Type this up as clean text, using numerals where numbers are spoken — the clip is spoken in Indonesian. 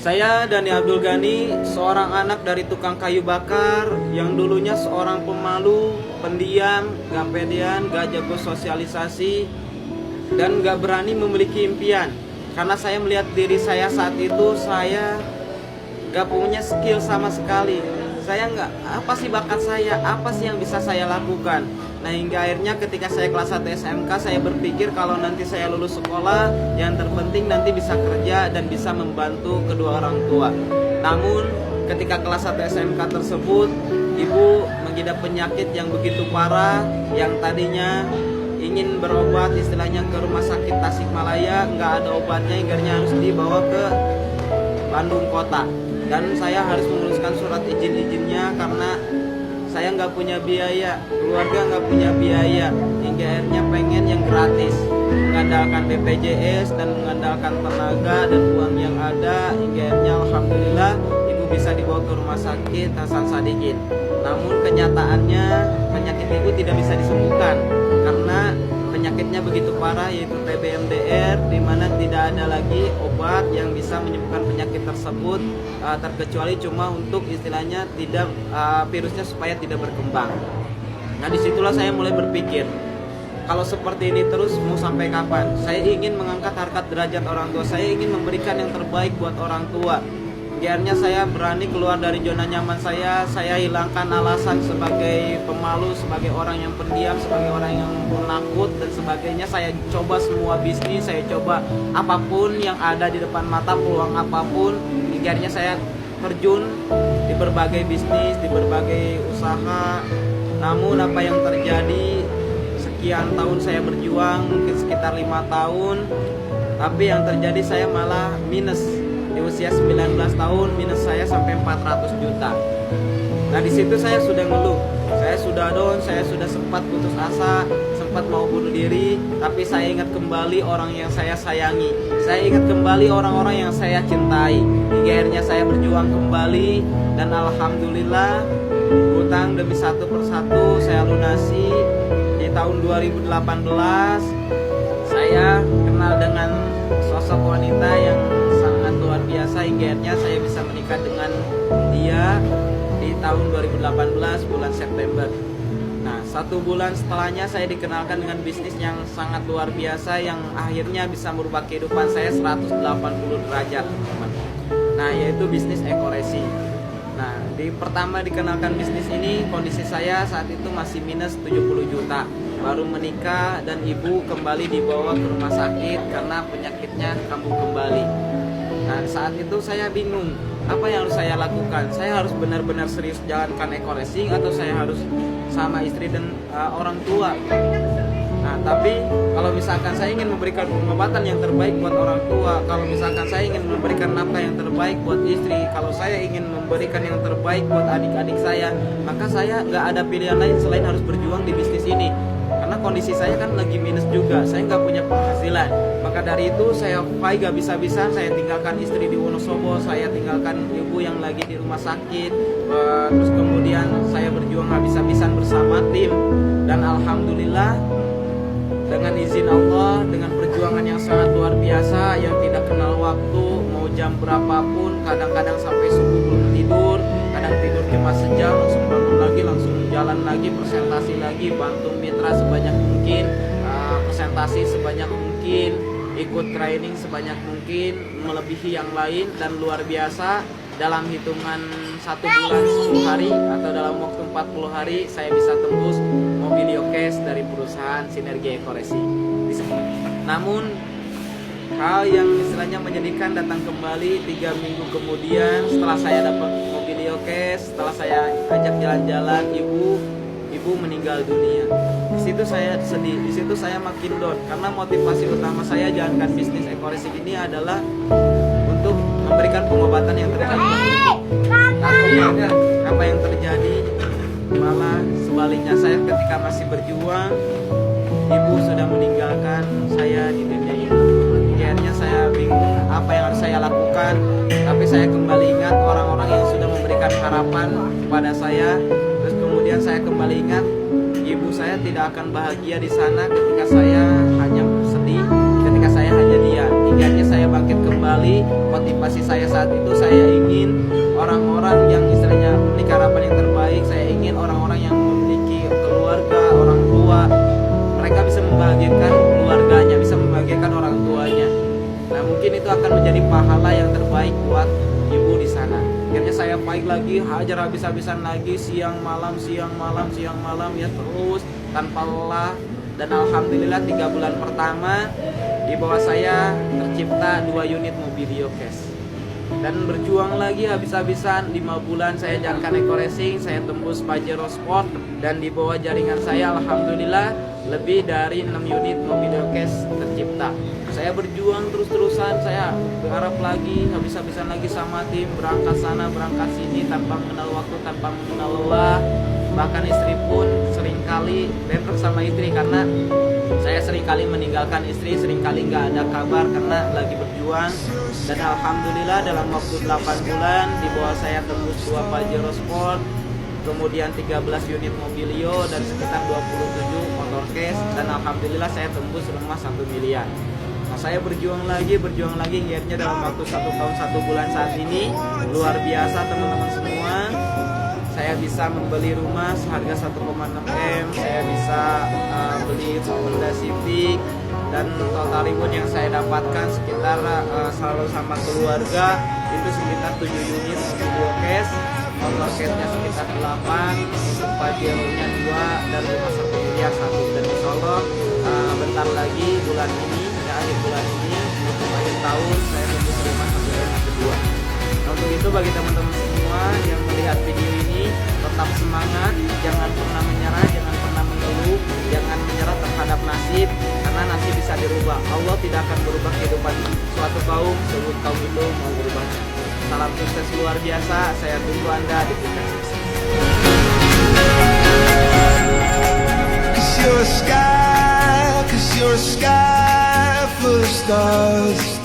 Saya Dani Abdul Ghani, seorang anak dari tukang kayu bakar yang dulunya seorang pemalu, pendiam, gak pedean, gak jago sosialisasi, dan gak berani memiliki impian. Karena saya melihat diri saya saat itu, saya gak punya skill sama sekali. Saya nggak, apa sih bakat saya, apa sih yang bisa saya lakukan. Nah, hingga akhirnya ketika saya kelas 1 SMK, saya berpikir kalau nanti saya lulus sekolah, yang terpenting nanti bisa kerja dan bisa membantu kedua orang tua. Namun ketika kelas 1 SMK tersebut, ibu mengidap penyakit yang begitu parah, yang tadinya ingin berobat istilahnya ke rumah sakit Tasikmalaya, nggak ada obatnya, hingga harus dibawa ke Bandung kota. Dan saya harus menguruskan surat izin-izinnya karena saya nggak punya biaya, keluarga nggak punya biaya, hingga akhirnya pengen yang gratis, mengandalkan BPJS dan mengandalkan tenaga dan uang yang ada, hingga akhirnya alhamdulillah ibu bisa dibawa ke rumah sakit Hasan Sadikin. Namun kenyataannya penyakit ibu tidak bisa disembuhkan karena penyakitnya begitu parah, yaitu TB-MDR, di mana tidak ada lagi obat yang bisa menyembuhkan penyakit tersebut, terkecuali cuma untuk istilahnya tidak virusnya supaya tidak berkembang. Nah, disitulah saya mulai berpikir, kalau seperti ini terus mau sampai kapan? Saya ingin mengangkat harkat derajat orang tua, saya ingin memberikan yang terbaik buat orang tua. Akhirnya saya berani keluar dari zona nyaman saya hilangkan alasan sebagai pemalu, sebagai orang yang pendiam, sebagai orang yang penakut dan sebagainya. Saya coba semua bisnis, saya coba apapun yang ada di depan mata, peluang apapun. Akhirnya saya terjun di berbagai bisnis, di berbagai usaha. Namun apa yang terjadi, sekian tahun saya berjuang, mungkin sekitar 5 tahun, tapi yang terjadi saya malah minus. Di usia 19 tahun minus saya sampai 400 juta. Nah, di situ saya sudah ngeluh, saya sudah down, saya sudah sempat putus asa, sempat mau bunuh diri. Tapi saya ingat kembali orang yang saya sayangi, saya ingat kembali orang-orang yang saya cintai. Hingga akhirnya saya berjuang kembali, dan alhamdulillah hutang demi satu persatu saya lunasi. Di tahun 2018 saya kenal dengan sosok wanita yang luar biasa, hingga akhirnya saya bisa menikah dengan dia di tahun 2018 bulan September. Nah, 1 bulan setelahnya saya dikenalkan dengan bisnis yang sangat luar biasa, yang akhirnya bisa merubah kehidupan saya 180 derajat, teman. Nah, yaitu bisnis Ekoresi. Nah, pertama dikenalkan bisnis ini, kondisi saya saat itu masih minus 70 juta. Baru menikah dan ibu kembali dibawa ke rumah sakit karena penyakitnya kambuh kembali. Nah, saat itu saya bingung, apa yang harus saya lakukan? Saya harus benar-benar serius jalankan Ekoresi atau saya harus sama istri dan orang tua? Nah, tapi kalau misalkan saya ingin memberikan pengobatan yang terbaik buat orang tua, kalau misalkan saya ingin memberikan nafkah yang terbaik buat istri, kalau saya ingin memberikan yang terbaik buat adik-adik saya, maka saya nggak ada pilihan lain selain harus berjuang di bisnis ini. Karena kondisi saya kan lagi minus juga, saya nggak punya penghasilan. Maka dari itu saya fight gak bisa-bisa, saya tinggalkan istri di Wonosobo, saya tinggalkan ibu yang lagi di rumah sakit. Terus kemudian saya berjuang habis-habisan bersama tim. Dan alhamdulillah dengan izin Allah, dengan perjuangan yang sangat luar biasa, yang tidak kenal waktu, mau jam berapapun, kadang-kadang sampai subuh belum tidur, kadang tidur cuma sejam, langsung bangun lagi, langsung jalan lagi, presentasi lagi, bantu mitra sebanyak mungkin, presentasi sebanyak mungkin, ikut training sebanyak mungkin, melebihi yang lain. Dan luar biasa, dalam hitungan 1 bulan 10 hari atau dalam waktu 40 hari saya bisa tembus Mobilio Cash dari perusahaan Sinergi Ekoresi. Namun hal yang istilahnya menyedihkan datang kembali 3 minggu kemudian setelah saya dapat Mobilio Cash, setelah saya ajak jalan-jalan, ibu meninggal dunia. Di situ saya sedih, di situ saya makin down karena motivasi utama saya jalankan bisnis Ekoresi ini adalah untuk memberikan pengobatan yang terbaik. Tapi apa yang terjadi malah sebaliknya, saya ketika masih berjuang, ibu sudah meninggalkan saya di dunia ini. Akhirnya saya bingung apa yang harus saya lakukan. Tapi saya kembali ingat orang-orang yang sudah memberikan harapan kepada saya. Terus kemudian saya kembali ingat ibu saya tidak akan bahagia di sana ketika saya hanya sedih, ketika saya hanya diam. giatnya saya bangkit kembali. Motivasi saya saat itu, saya ingin orang-orang yang istilahnya memiliki harapan yang terbaik. Saya ingin orang-orang yang memiliki keluarga, orang tua, mereka bisa membahagiakan keluarganya, bisa membahagiakan orang tuanya. Nah, mungkin itu akan menjadi pahala yang terbaik buat ibu di sana. Akhirnya saya fight lagi, hajar habis-habisan lagi, siang malam ya, terus tanpa lelah. Dan alhamdulillah 3 bulan pertama di bawah saya tercipta 2 unit Mobilio Cash. Dan berjuang lagi habis-habisan 5 bulan saya jalankan Eco Racing, saya tembus Pajero Sport, dan di bawah jaringan saya alhamdulillah lebih dari 6 unit Mobilio Cash tercipta. Saya berjuang terus-terusan, saya berharap lagi, habis-habisan lagi sama tim, berangkat sana, berangkat sini, tanpa mengenal waktu, tanpa mengenal lelah. Bahkan istri pun seringkali bentrok sama istri, karena saya seringkali meninggalkan istri, seringkali nggak ada kabar karena lagi berjuang. Dan alhamdulillah dalam waktu 8 bulan di bawah saya tembus 2 Pajero Sport, kemudian 13 unit Mobilio, dan sekitar 27 motor cash, dan alhamdulillah saya tembus rumah 1 miliar. Nah, saya berjuang lagi, giatnya dalam waktu 1 tahun 1 bulan saat ini luar biasa teman-teman semua. Saya bisa membeli rumah seharga 1,6 M, saya bisa beli Honda Civic, dan total reward yang saya dapatkan sekitar selalu sama keluarga itu sekitar 7 unit Mobilio Cash, motor cashnya sekitar 8, untuk Pajero-nya 2, dan rumah 1 miliar 1. Dan insya Allah bentar lagi bulan ini, akhir bulan ini, untuk akhir tahun saya tembus rumah 1 miliar kedua. Nah, untuk itu bagi teman-teman semua yang melihat video ini, tetap semangat, jangan pernah menyerah, jangan pernah mengeluh, jangan menyerah terhadap nasib, karena nasib bisa dirubah. Allah tidak akan berubah kehidupan suatu kaum sebelum kaum itu mau berubah. Salam sukses luar biasa, saya tunggu Anda di puncak sukses. Cause you're a sky full of stars.